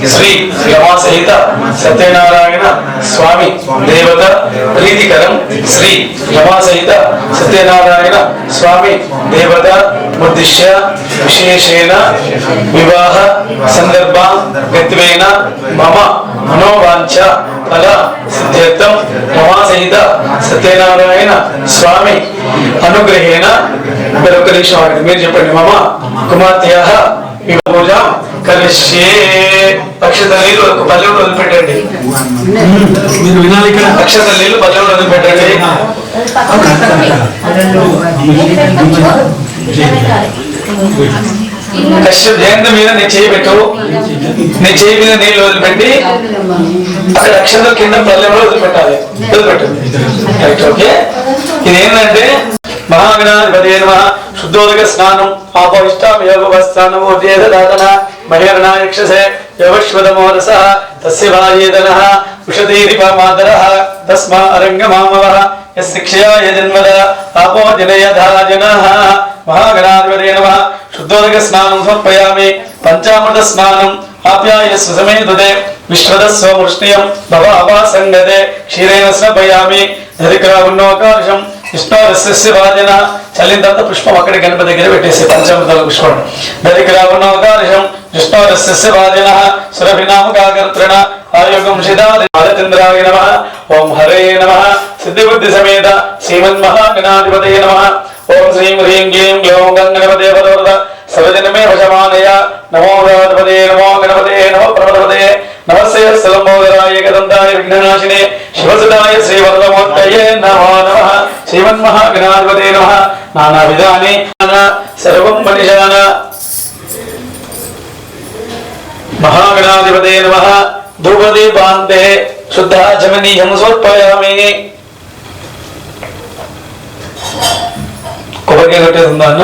श्री यमा सहित सत्यनारायण स्वामी देवता प्रीतिकरम श्री यमा सहित सत्यनारायण स्वामी देवता उद्देश्य विशेषेण विवाह संदर्भ गत्वेन मम मनोवांछ फल सिद्ध्यर्थम यमा सहित सत्यनारायण स्वामी अनुग्रहेण मम कुमार्त्याः पूजा करिष्ये अक्षत नीళ్ళు బల్లెంలో వదిలిపెట్టండి మీరు వినాలి ఇక్కడ అక్షత నీళ్ళు బల్లెంలో వదిలిపెట్టండి కశ్యప జయంతి మీద నీ చేయి పెట్టు నీ చేయి మీద నీళ్ళు వదిలిపెట్టి అక్కడ అక్షతల కింద బల్లెంలో వదిలిపెట్టాలి వదిలిపెట్టు ఓకే ఇదేంటంటే महागणाधिपते नमः शुद्धोदक स्नानम आपोष्टाम योगवस्थानम उद्येददातन महेरणायक्षसे योगश्वदमोरसः तस्य भार्येदनः उषधीरिपमादरः तस्मा अरङ्गमामवः यस्शिक्षया यजन्मद आपो जनयधा जनः महागणाधिपते नमः शुद्धोदक स्नानं समर्पयामि पंचामृत स्नानं आप्यायस्व समेतुते विश्वदस्वमुष्णियं भवावासङ्गते क्षीरेण स्नापयामि धरिक्रावुन्नोकार्षं विष्णुरस्य वाजन चलिन तरह पुष्पम अक्कड़े गणपति దగ్గర పెట్టేసి పంచామృతాల పుష్పం దరిక్రావణోకార్షం విష్ణురस्य वाजन సురభినామకాకర్త్రణ ఆయోగం సిద్ధాదింద్రాయ నమః ఓం హరే నమః సిద్ధిబుద్ధి సమేత శ్రీమన్మహాగణాధిపతయే నమః ఓం శ్రీం హ్రీం క్లీం గ్లౌం గణపతే పదవరద సర్వజనమే వశమానయ నమో గణపతే నమో గణపతే నమో ప్రమదపతే నమస్తే స్థలంబోదరాయ ఏకదంతాయ విఘ్ననాశినే శివసుదాయ శ్రీవరదమూర్తయే నమో నమః శ్రీమన్మహాగణాధిపతే నమః నానావిధాని సర్వం మనిషాన महागणाधिपते नमः धूपदीपान्ते शुद्धाचमनीयं समर्पयामि కొబ్బరికాయ కట్టేది అన్న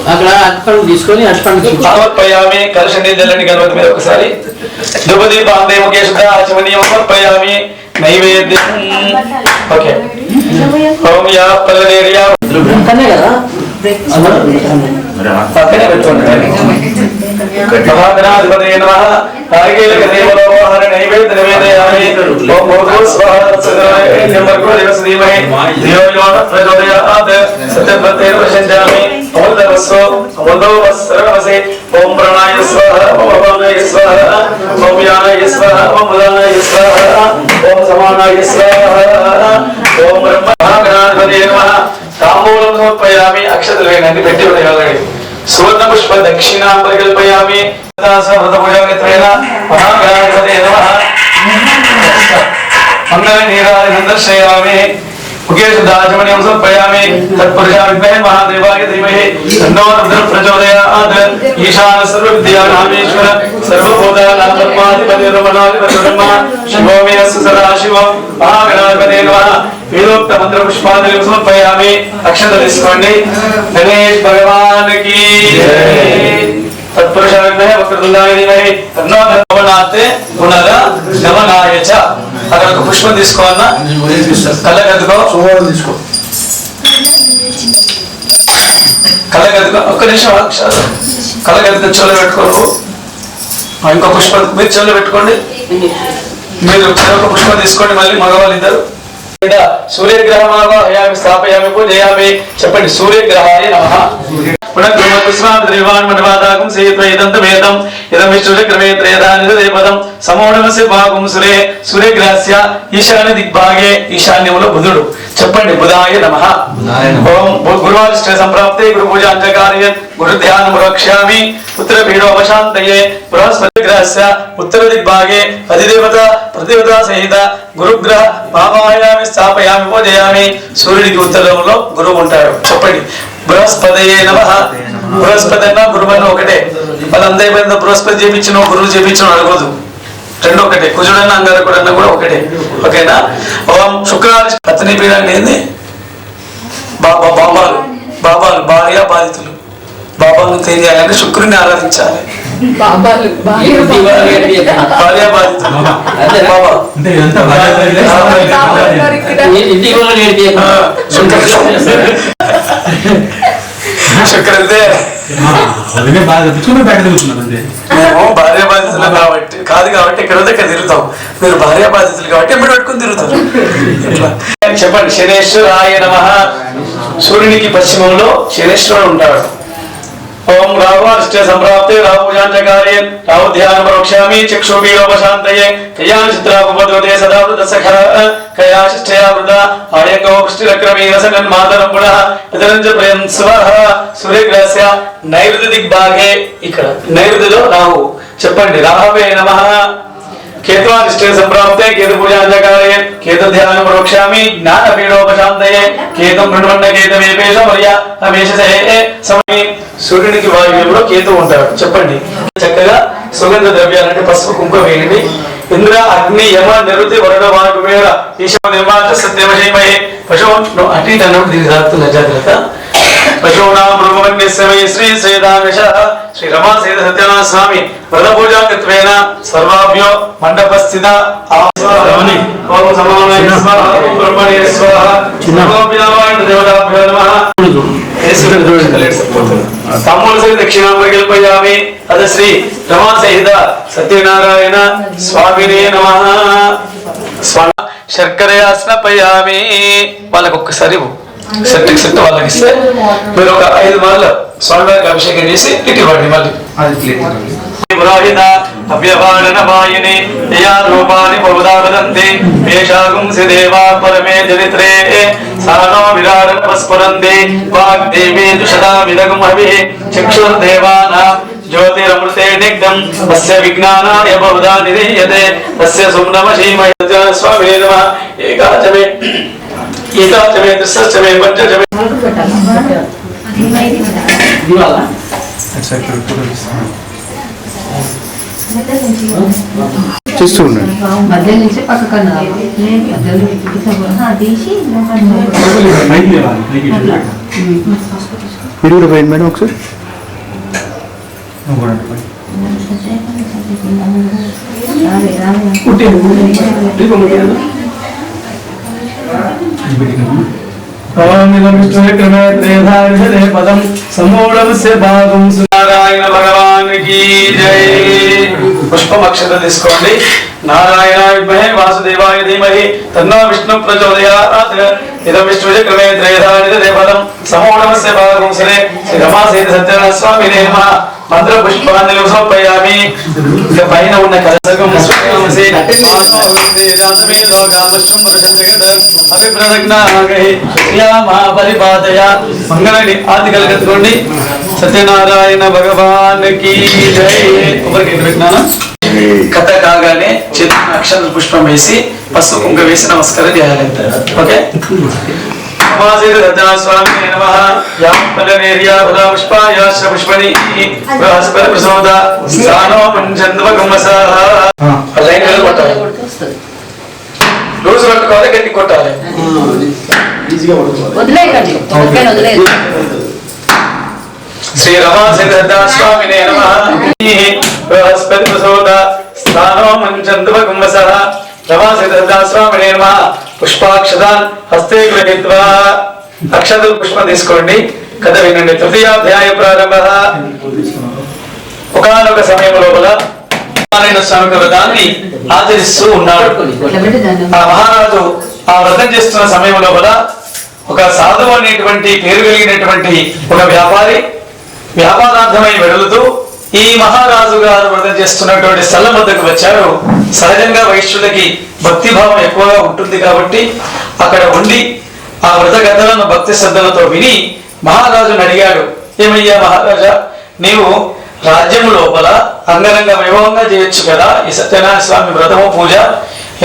అక్కడ అర్పణ తీసుకొని సమర్పయామి కలశ నీళ్ళని గణపతి మీద ఒకసారి ధూపదీపాంతే ముఖే శుద్ధాచమనీయం సమర్పయామి నైవేద్యం ఓకే ఓం యా పల్లనేరియా పక్కనే పెట్టుకోండి महागणाधिपतये नमः नारिकेलकदेवलोहर नैवेद्य निवेदयामि ओम भूर्भुवस्वः देवसधीमहि धियो यो न प्रचोदयात् सत्यव्रतेन प्रसञ्जामि अमृतवस्सो अमृतोवस्सरवसे ओम प्राणाय स्वाहा ओम अपानाय स्वाहा ओम यानाय स्वाहा ओम उदानाय स्वाहा ओम समानाय स्वाहा ओम ब्रह्म महागणाधिपतये नमः ताम्बूलं समर्पयामि अक्षतल वेणि पेट्टि उडयालि सुवर्ण पुष्प दक्षिणा परिकल्पयामि व्रत पूजामित्रेण महागणाधिपतये नमः मंगल नीराजनं दर्शयामि मुकेश दाजमणिं समर्पयामि तत्पुरुषाय विद्महे महादेवाय धीमहि तन्नो रुद्रः प्रचोदयात् ईशान सर्वविद्यानामीश्वर सर्वभूतानां परमाधिपतिर्ब्रह्मा शिवो मे अस्य सदाशिवो महागणाधिपते नमः वेदोक्त मंत्र पुष्पांजलि समर्पयामि अक्षत తీసుకోండి गणेश भगवान की जय तत्पुरुषाय विद्महे वक्रतुंडाय धीमहि तन्नो भवनाते गुणग नमनाय च అక్కడ ఒక పుష్పం తీసుకోవాలన్నా కళ్ళగద్దుకో సోమవారం తీసుకో కళ్ళగద్దుకో ఒక్క నిమిషం కళ్ళగద్దుకో చెవులో పెట్టుకోరు ఇంకో పుష్పం మీరు చెవులో పెట్టుకోండి మీరు ఒక పుష్పం తీసుకోండి మళ్ళీ మగవాళ్ళు ఇద్దరు సూర్యగ్రహమాయామి స్థాపయామి పూజయామి చెప్పండి సూర్యగ్రహాయ నమః పునః మఠవాదాకం సేత్వైదంత వేదం ఇదం విష్ణుచక్రమే త్రేదానిదేపదం సమోఢమస్య భాగం సురే సూర్యగ్రహస్య ఈశాన్య దిగ్భాగే ఈశాన్యములో బుధుడు చెప్పండి బుధాయ నమః ఓం గురువారిష్ట సంప్రాప్తే గురు పూజాంజకార్య గురు ధ్యానం రక్ష్యామి పుత్ర పీడోపశాంతయే బృహస్పతి గ్రహస్య ఉత్తర దిగ్భాగే అధిదేవత ప్రతిదేవత సహిత గురుగ్రహ భావాయామి స్థాపయామి పూజయామి సూర్యుడికి ఉత్తరంలో గురువు ఉంటాడు చెప్పండి బృహస్పతయే నమః బృహస్పతి అన్న గురువు అన్న ఒకటే వాళ్ళందరి బృహస్పతి చేపించిన గురువు చేపించిన అడగదు రెండు ఒకటే కుజుడన్న అంగారకుడన్న కూడా ఒకటే ఓకేనా ఓం శుక్రవారం పత్ని పీడాన్ని ఏంది బాబాలు భార్య బాధితులు బాబాను ఏం చేయాలంటే శుక్రుని ఆరాధించాలి భార్య బాధితులు బాబా శుక్రదే మేము భార్య బాధితులు కాబట్టి కాదు కాబట్టి ఇక్కడ దగ్గర తిరుగుతాం మీరు భార్య బాధితులు కాబట్టి ఎప్పుడు పెట్టుకుని తిరుగుతారు ఇట్లా చెప్పండి శనేశ్వరాయ నమః సూర్యునికి పశ్చిమంలో శనేశ్వరుడు ఉంటాడు ఓం రాహువారిష్ట సంప్రాప్తే రాహుజాంజకార్య రాహు ధ్యానం రక్ష్యామి చక్షుబీలోపశాంతయే కయాన చిత్రాపవదోదే సదావృత సఖ కయాశిష్టయావృత ఆయంగో పుష్టిరక్రమీ రసగన్ మాతరం పునః ఇతరంచ ప్రియం స్వః సూర్యగ్రహస్య నైరుతి దిగ్భాగే ఇక్కడ నైరుతిలో రాహు చెప్పండి రాహవే నమః కేతువారిష్ట సంప్రాప్తే కేతు పూజాంజకార్య కేతు ధ్యానం రక్ష్యామి జ్ఞాన పీడోపశాంతయే కేతు మృణ్మన్న కేతమేపేష వర్య అమేషసే సమీ సూర్యునికి వాయువ్యంలో కేతు ఉంటాడు చెప్పండి చక్కగా సుగంధ ద్రవ్యాలంటే పసుపు కుంకుమ వేయండి ఇంద్ర అగ్ని యమ నిరుతి వరుణ వాయువేర ఈశ్వర నిర్మాత సత్యమహేమహే పశువు అటు ఇటు అన్నప్పుడు దీనికి సాగుతున్న జాగ్రత్త పశూనాం బ్రహ్మణ్యస్యమై శ్రీ శ్రీరామేశ శ్రీ రమా సీత సత్యనారాయణ స్వామి వ్రత పూజాకత్వేన సర్వాభ్యో మండపస్థిత ఆస్వామి ఓం సమానాయ స్వాహ ఓం బ్రహ్మణే స్వాహ సర్వోపినావాయ దేవతాభ్యో నమః తమ్ముల సహిత దక్షిణాంబరికల్పయామి అద శ్రీ రమా సహిత సత్యనారాయణ స్వామినే నమః శర్కరయా స్నపయామి వాళ్ళకి ఒక్కసారి సెట్ వాళ్ళకి ఇస్తే మీరు ఒక 5 మార్లు స్వామివారికి అభిషేకం చేసి ఇటు ఇవ్వండి మళ్ళీ పురోహిత అవ్యవాడన వాయుని యయా రూపాని బహుదా వదంతి మేషాగుంసి దేవా పరమే చరిత్రే సానో విరాడన పస్ఫురంతి వాగ్దేవీ దుషదా విదగం హవిః చక్షుర్దేవానాం జ్యోతిరమృతే నిగ్ధం తస్య విజ్ఞానాయ బహుదా నిరీయతే తస్య సుమ్నమశీమయ స్వామినే నమః ఏకాచమే ఏకాచమే దశచమే పంచచమే చేస్తూ ఉండండి మధ్య నుంచి పక్కన తీసి మీరు కూడా పోయింది మేడం ఒకసారి పదం సమూఢమస్య భాగం నారాయణ భగవాన్ కీ జై పుష్పం అక్షత తీసుకోండి నారాయణ విద్మహే వాసుదేవాయ ధీమహి తన్నో విష్ణు ప్రచోదయాత్ ఇదం విష్ణుచక్రమే త్రేధానిదే పదం సమూఢమస్య భాగం శ్రీ రమా సీత సత్యనారాయణ స్వామినే నమః మంత్ర పుష్పాంజలి సమర్పయామి ఇక పైన ఉన్న కలశకం స్వీకరించి మంగళని ఆది కలగట్టుకోండి సత్యనారాయణ భగవాన్ కి జై ఒకరికి పెట్టినాను కథ కాగానే చిన్న అక్షర పుష్పం వేసి పసుపు కుంకుమ వేసి నమస్కారం చేయాలి. ఓకే. స్వామి నమః. యాపలనేర్యా బలా పుష్పాయ పుష్పణి బృహస్పతి ప్రసోద స్థానో మంచంద్వగమసః. లైన్ కొట్టాలి, రోజు పట్టుకోవాలి, గట్టి కొట్టాలి. శ్రీ రమా సిద్ధ స్వామినే నమః. బృహస్పతి ప్రసోద స్థానో మంచంద్వగమసః. రమా సిద్ధ స్వామినే నమః. పుష్పాక్షదాన్ హస్తే గృహీత్వా. అక్షత పుష్పం తీసుకోండి, కథ వినండి. తృతీయాధ్యాయ ప్రారంభ. ఒకానొక సమయం లోపల స్వామి వ్రతాన్ని ఆచరిస్తూ ఉన్నాడు. ఆ మహారాజు ఆ వ్రతం చేస్తున్న సమయం లోపల ఒక సాధువు అనేటువంటి పేరు కలిగినటువంటి ఒక వ్యాపారి వ్యాపారార్థమై వెడులుతూ ఈ మహారాజు గారు వ్రతం చేస్తున్నటువంటి స్థలం వద్దకు వచ్చారు. సహజంగా వైశ్యులకి భక్తిభావం ఎక్కువగా ఉంటుంది కాబట్టి అక్కడ ఉండి ఆ వ్రత కథలను భక్తి శ్రద్ధలతో విని మహారాజుని అడిగాడు, ఏమయ్యా మహారాజా, నీవు రాజ్యం లోపల అంగరంగ వైభవంగా చేయొచ్చు కదా ఈ సత్యనారాయణ స్వామి వ్రతము పూజ,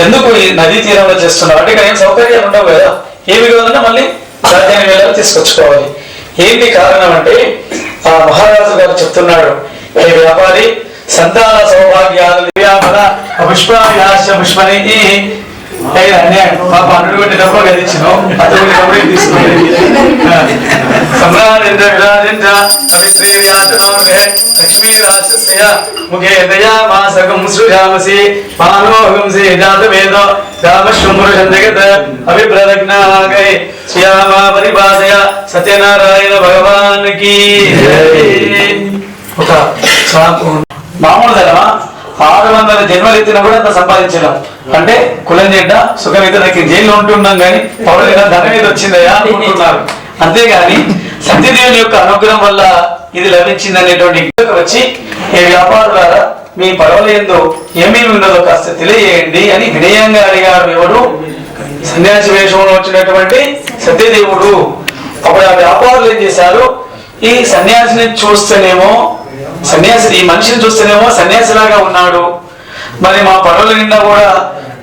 ఎందుకు ఈ నదీ తీరంలో చేస్తున్నావు? అంటే ఇక్కడ ఏం సౌకర్యాలు ఉండవు కదా, ఏమి కావాలన్నా మళ్ళీ రాజ్యాన్ని వేళ తీసుకొచ్చుకోవాలి. ఏంటి కారణం అంటే ఆ మహారాజు గారు చెప్తున్నాడు, ఏ వ్యాపారి సంతాన సౌభాగ్యాలు పుష్పాయాశ పుష్పని పాప అన్నుడు కొట్టి డబ్బా గదించినావు, అతను డబ్బు తీసుకుని సమ్రాజేంద్ర విరాజేంద్ర లక్ష్మీ రాజస్య ముఖే దయామాసకం సృజామసి మానోహంసి జాతవేద రామశృంభృషం జగత్ అభిప్రదజ్ఞాగై శ్యామా పరిపాదయ సత్యనారాయణ భగవానికి. ఒక మామూలు ధరమా 600 జన్మలెత్తినా కూడా అంత సంపాదించడం అంటే కులం చెడ్డ సుఖం అయితే నాకు జైల్లో ఉంటున్నాం కానీ పౌరులు ధనం మీద వచ్చిందయా అనుకుంటున్నారు. అంతేగాని సత్యదేవుని యొక్క అనుగ్రహం వల్ల ఇది లభించింది అనేటువంటి వచ్చి ఏ వ్యాపారులారా మీ పడవలేందో ఏమేమి ఉన్నదో కాస్త తెలియజేయండి అని వినయంగా అడిగారు. ఎవరు? సన్యాసి వేషంలో వచ్చినటువంటి సత్యదేవుడు. అప్పుడు ఆ వ్యాపారులు ఏం చేశారు, ఈ సన్యాసిని చూస్తేనేమో ఈ మనిషిని చూస్తేనేమో సన్యాసిలాగా ఉన్నాడు, మరి మా పడవల నిండా కూడా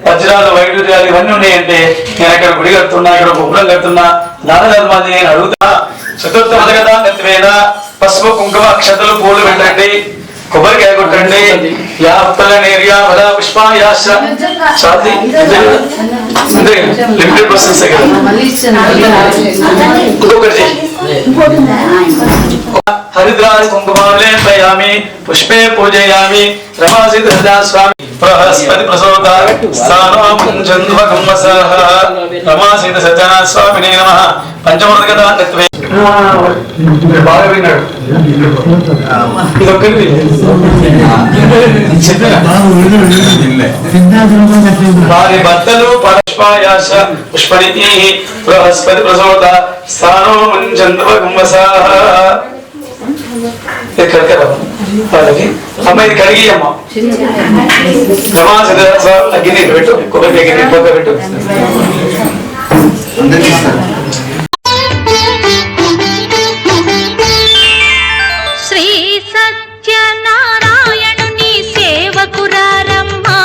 వజ్రాలు వైడూర్యాలు ఇవన్నీ ఉన్నాయంటే నేను అక్కడ గుడి కడుతున్నా, ఇక్కడ గుబ్బలం కడుతున్నా, దాన ధర్మాది నేను అడుగుతా. చతుర్థ మొదగదా నెత్తివేద పసుపు కుంకుమ అక్షతలు పూలు పెట్టండి, కొబ్బరికాయ కొట్టండి. యాపలనేర్యా బలా పుష్పాయాశ లిమిటెడ్ పర్సన్స్ ఇంకొకటి హరిద్రాజ్ కుంకుమాలేపయామి పుష్పే పూజయామి. రమాసిద్ధ స్వామి బృహస్పతి ప్రసోద స్థానోపంచంద్వకమ్మసః. రమాసిద్ధ సత్యనారాయణ స్వామినే నమః. పంచమోదకదా తత్వే బాగా విన్నాడు. ఇదొక్కటి వారి భర్తలు పుష్పాయాశ పుష్పణి బృహస్పతి ప్రసోద స్థానోపంచంద్వకమ్మసః. వాళ్ళకి అమ్మ ఇది కడిగి అమ్మ గిన్నె పెట్టు, కొబ్బరి గిన్నె పొగ పెట్టు. శ్రీ సత్యనారాయణుని సేవకురారమ్మా,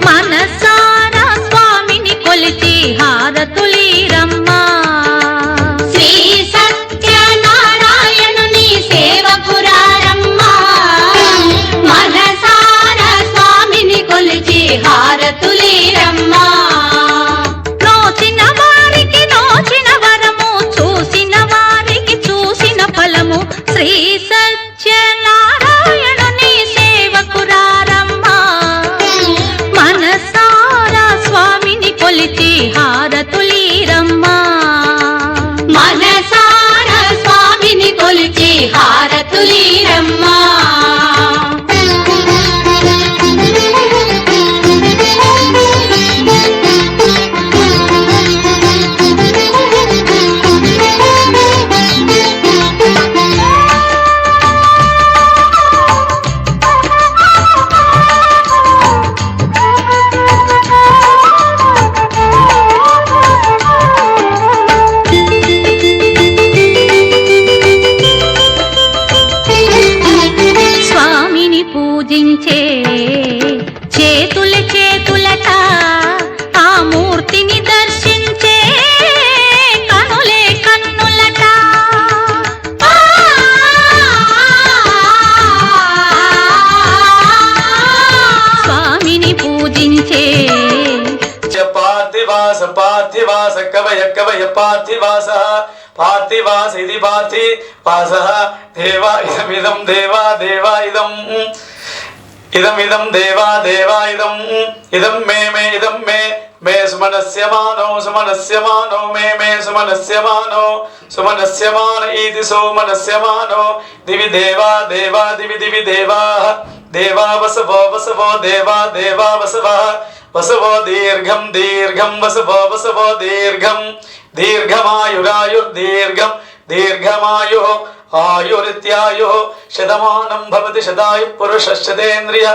మనసారా స్వామిని కొలిచి హారతులీరమ్మా. శ్రీ సత్యనారాయణుని సేవకురారమ్మా, మనసారా స్వామిని కొలిచి హారతులీరమ్మా. నోచిన వారికి నోచిన వరము, చూసిన వారికి చూసిన ఫలము. శ్రీ సత్యనారాయణుని సేవకురారమ్మా, మనసారా స్వామిని కొలిచి హారతులీరమ్మా. మనసారా స్వామిని కొలిచి హారతులీరమ్మా. దర్శించే పార్థివాస పార్థివాస కవయ కవయ పార్థివాస పార్థివాస ఇది పార్థివాస దేవా ఇదమిదం దేవా దేవా ఇదం ఇదమిదం దేవా దేవా ఇదం ఇదం మే మే ఇదం మే మే సుమనస్యమానో సుమనస్యమానో మే మే సుమనస్యమానో సుమనస్యమాన ఇది సోమనస్యమానో దివి దేవా దేవా దివి దివి దేవా దేవా వసవో వసవో దేవా దేవా వసవ వసవో దీర్ఘం దీర్ఘం వసవో వసవో దీర్ఘం దీర్ఘమాయురాయుర్దీర్ఘం దీర్ఘమాయు ఆయురిత్యాయు శతమానం భవతి శతాయు పురుషశ్చతేంద్రియ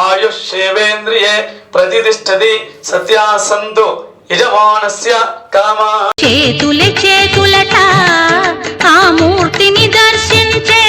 ఆయుష్యేవేంద్రియే ప్రతిష్టతి సత్యాసంతు యజమానస్య కామా చేతులట ఆ మూర్తిని దర్శించే